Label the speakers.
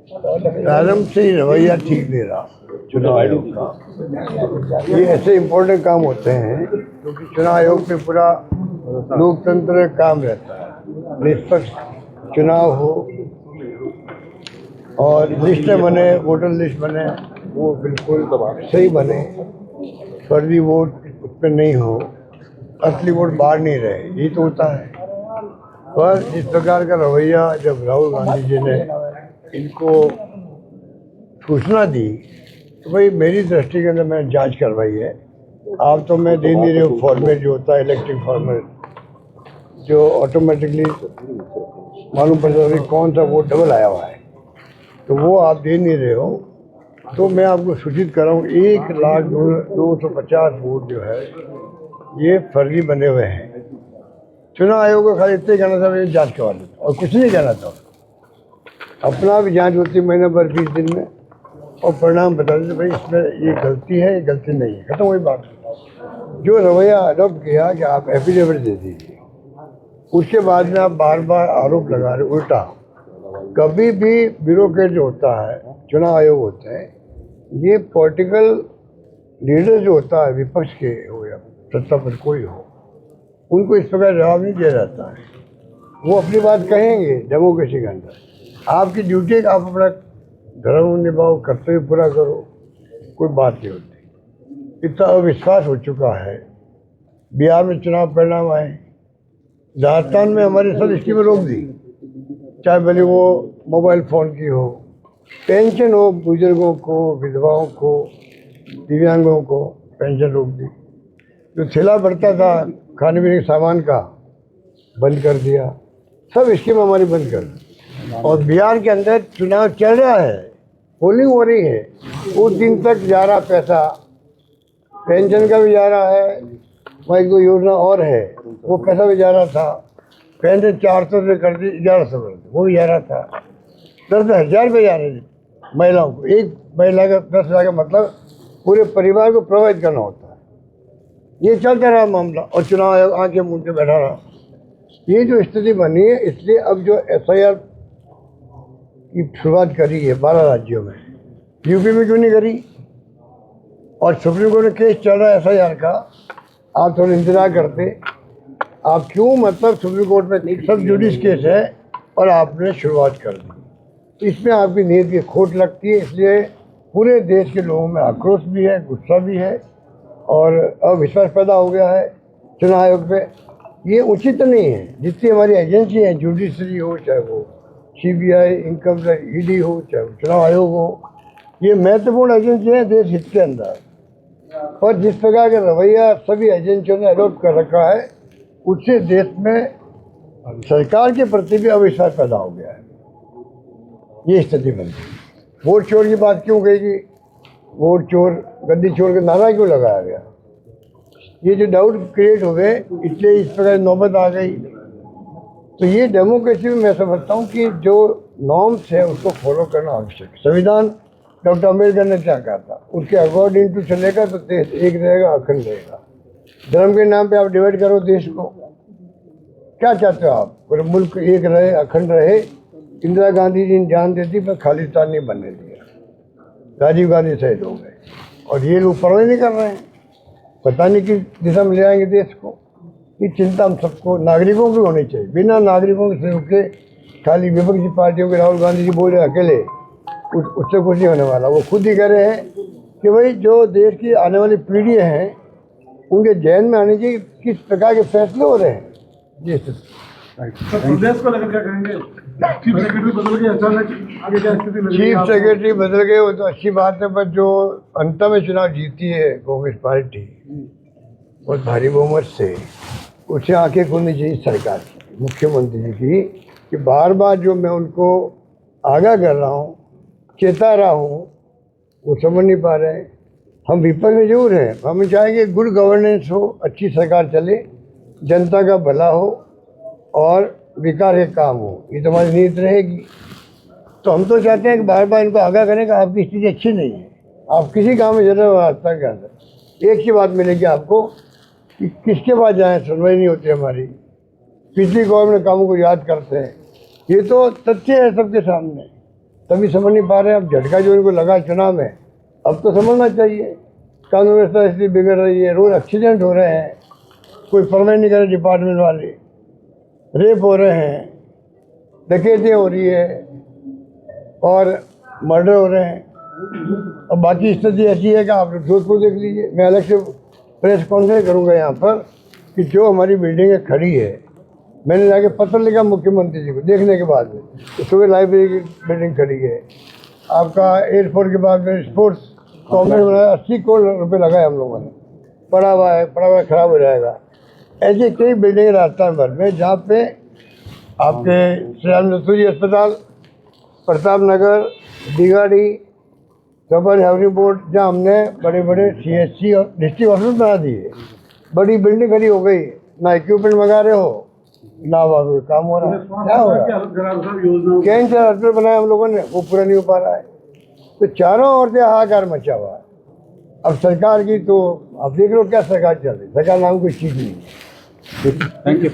Speaker 1: प्रारंभ से ही रवैया ठीक नहीं रहा चुनाव आयोग का। ये ऐसे इम्पोर्टेंट काम होते हैं क्योंकि चुनाव आयोग पे पूरा लोकतंत्र का काम रहता है, निष्पक्ष चुनाव हो और लिस्ट बने, वोटर लिस्ट बने, वो बिल्कुल सही बने, फर्जी वोट उस पर नहीं हो, असली वोट बाहर नहीं रहे, यही तो होता है। पर इस प्रकार का रवैया जब राहुल गांधी जी ने इनको सूचना दी तो भाई मेरी दृष्टि के अंदर मैंने जांच करवाई है। आप तो मैं दे नहीं रही हूँ फॉर्मेट जो होता है इलेक्ट्रिक फॉर्मेट, जो ऑटोमेटिकली मालूम पड़ जाता है कौन सा वोट डबल आया हुआ है, तो वो आप दे नहीं रहे हो। तो मैं आपको सूचित कर रहा हूँ 1,02,50 वोट जो है ये फर्जी बने हुए हैं। चुनाव आयोग को खाली इतने कहना था जांच करवा लेता और कुछ नहीं कहना था। अपना भी जांच होती महीने भर 20 दिन में और परिणाम बता देते भाई इसमें ये गलती है, ये गलती नहीं है, खत्म हुई बात। जो रवैया अडॉप्ट किया कि आप एफिडेविट दे दीजिए, उसके बाद में आप बार बार आरोप लगा रहे उल्टा। कभी भी ब्यूरोक्रेट जो होता है, चुनाव आयोग होते हैं, ये पॉलिटिकल लीडर जो होता है विपक्ष के हो या सत्ता पर कोई हो, उनको इस प्रकार जवाब नहीं दिया जाता है। वो अपनी बात कहेंगे डेमोक्रेसी के अंदर। आपकी ड्यूटी है कि आप अपना धर्म निभाओ, कर्तव्य पूरा करो, कोई बात नहीं होती। इतना अविश्वास हो चुका है। बिहार में चुनाव परिणाम आए, राजस्थान में हमारी सब स्कीमें रोक दी, चाहे भले वो मोबाइल फ़ोन की हो, पेंशन हो, बुजुर्गों को, विधवाओं को, दिव्यांगों को पेंशन रोक दी। जो ठेला बढ़ता था खाने पीने के सामान का बंद कर दिया, सब स्कीम हमारी बंद कर दी। और बिहार के अंदर चुनाव चल रहा है, पोलिंग हो रही है, उस दिन तक जा रहा पैसा, पेंशन का भी जा रहा है, वही कोई योजना और है वो पैसा भी जा रहा था। पेंशन 400 से कर दी 1100 कर दी, वो भी जा रहा था। 10,000 रुपये जा रहे थे महिलाओं को। एक महिला का 10,000 का मतलब पूरे परिवार को प्रोवाइड करना होता है। ये चलता रहा मामला और चुनाव आयोग आके मुंह के बैठा रहा। ये जो स्थिति बनी है, इसलिए अब जो FIR की शुरुआत करी है 12 राज्यों में, यूपी में क्यों नहीं करी? और सुप्रीम कोर्ट में केस चल रहा है FIR का, आप थोड़ा इंतजार करते। आप क्यों मतलब सुप्रीम कोर्ट में सब जुडिस केस है और आपने शुरुआत कर दी, तो इसमें आपकी नीयत की खोट लगती है। इसलिए पूरे देश के लोगों में आक्रोश भी है, गुस्सा भी है और अविश्वास पैदा हो गया है चुनाव आयोग पे। ये उचित नहीं है। जितनी हमारी एजेंसी है, जुडिशरी हो, चाहे वो CBI, इनकम टैक्स, ED हो, चाहे वो चुनाव आयोग हो, ये महत्वपूर्ण एजेंसी है देश हित के अंदर। और जिस प्रकार का रवैया सभी एजेंसियों ने अडॉप्ट कर रखा है, उससे देश में सरकार के प्रति भी अविश्वास पैदा हो गया है। ये स्थिति बन गई। वोट चोर की बात क्यों कहेगी? वोट चोर, गद्दी चोर का नारा क्यों लगाया गया? ये जो डाउट क्रिएट हो गए, इसलिए इस प्रकार नौबत आ गई। तो ये डेमोक्रेसी में मैं समझता हूँ कि जो नॉर्म्स है उसको फॉलो करना आवश्यक है। संविधान डॉक्टर अम्बेडकर ने क्या कहा था, उसके अकॉर्डिंग टू चलेगा तो देश एक रहेगा, अखंड रहेगा। धर्म के नाम पे आप डिवाइड करो देश को, क्या चाहते हो आप? पूरा मुल्क एक रहे, अखंड रहे। इंदिरा गांधी जी ने जान दे दी पर खालिस्तान नहीं बनने दिया, राजीव गांधी शहीद हो गए और ये लोग परवाह नहीं कर रहे हैं। पता नहीं किस दिशा में ले आएंगे देश को। ये चिंता हम सबको, नागरिकों की होनी चाहिए। बिना नागरिकों के सहयोग के खाली विपक्षी पार्टियों के राहुल गांधी जी बोले अकेले, उससे कुछ नहीं होने वाला। वो खुद ही कह रहे हैं कि भाई जो देश की आने वाली पीढ़ियाँ हैं उनके जहन में आने चाहिए किस प्रकार के फैसले हो रहे हैं। जी
Speaker 2: प्रदेश को लेकर क्या कहेंगे? चीफ सेक्रेटरी बदल गए अचानक, आगे क्या स्थिति लग रही है?
Speaker 1: चीफ सेक्रेटरी बदल गए वो तो अच्छी बात है, पर जो अंत में चुनाव जीती है कांग्रेस पार्टी बहुत भारी बहुमत से, उसे आंखें खोलनी चाहिए सरकार की, मुख्यमंत्री जी की, कि बार बार जो मैं उनको आगाह कर रहा हूँ, चेता रहा हूँ, वो समझ नहीं पा रहे हैं। हम विपक्ष में जरूर हैं, हम चाहेंगे गुड गवर्नेंस हो, अच्छी सरकार चले, जनता का भला हो और विकास के काम हो, ये तो हमारी नीयत रहेगी। तो हम तो चाहते हैं कि बार बार इनको आगाह करें कि आपकी स्थिति अच्छी नहीं है। आप किसी गाँव में जरूर रास्ता के अंदर एक ही बात मिलेगी आपको कि किसके पास जाएँ, सुनवाई नहीं होती हमारी, पिछली गवर्नमेंट कामों को याद करते हैं। ये तो तथ्य है सबके सामने। तभी समझ नहीं पा रहे हैं। अब झटका जो इनको लगा चुनाव में, अब तो समझना चाहिए। कानून व्यवस्था इसलिए बिगड़ रही है, रोज एक्सीडेंट हो रहे हैं, कोई परवाह नहीं कर रहे डिपार्टमेंट वाले, रेप हो रहे हैं, डकैतियाँ हो रही है और मर्डर हो रहे हैं। अब बाकी स्थिति ऐसी है कि आप जोधपुर देख लीजिए। मैं अलग से प्रेस कॉन्फ्रेंस करूँगा यहाँ पर कि जो हमारी बिल्डिंगें खड़ी है, मैंने जाके पत्र लिखा मुख्यमंत्री जी को देखने के बाद में, तो सुबह लाइब्रेरी की बिल्डिंग खड़ी है, आपका एयरपोर्ट के बाद में स्पोर्ट्स कॉम्प्लेक्स बनाया, 80 करोड़ रुपये लगाए हम लोगों ने, पड़ा हुआ है खराब हो जाएगा। ऐसे कई बिल्डिंग राजस्थान भर में जहाँ पे आपके श्री राम नथुराम अस्पताल, प्रताप नगर, दिगाड़ी, चौपाल हाउसिंग बोर्ड, जहाँ हमने बड़े बड़े CHC और डिस्ट्रिक्ट हॉस्पिटल बना दिए, बड़ी बिल्डिंग खड़ी हो गई, ना इक्विपमेंट मंगा रहे हो, ना वहाँ कोई काम हो रहा है। क्या हो रहा है? कैंसर हॉस्पिटल बनाया हम लोगों ने, वो पूरा नहीं हो पा रहा है। तो चारों ओर से हाहाकार मचा हुआ है। अब सरकार की तो आप देख लो क्या सरकार चल रही है, सरकार नाम कोई चीज़ नहीं है।
Speaker 2: Thank you.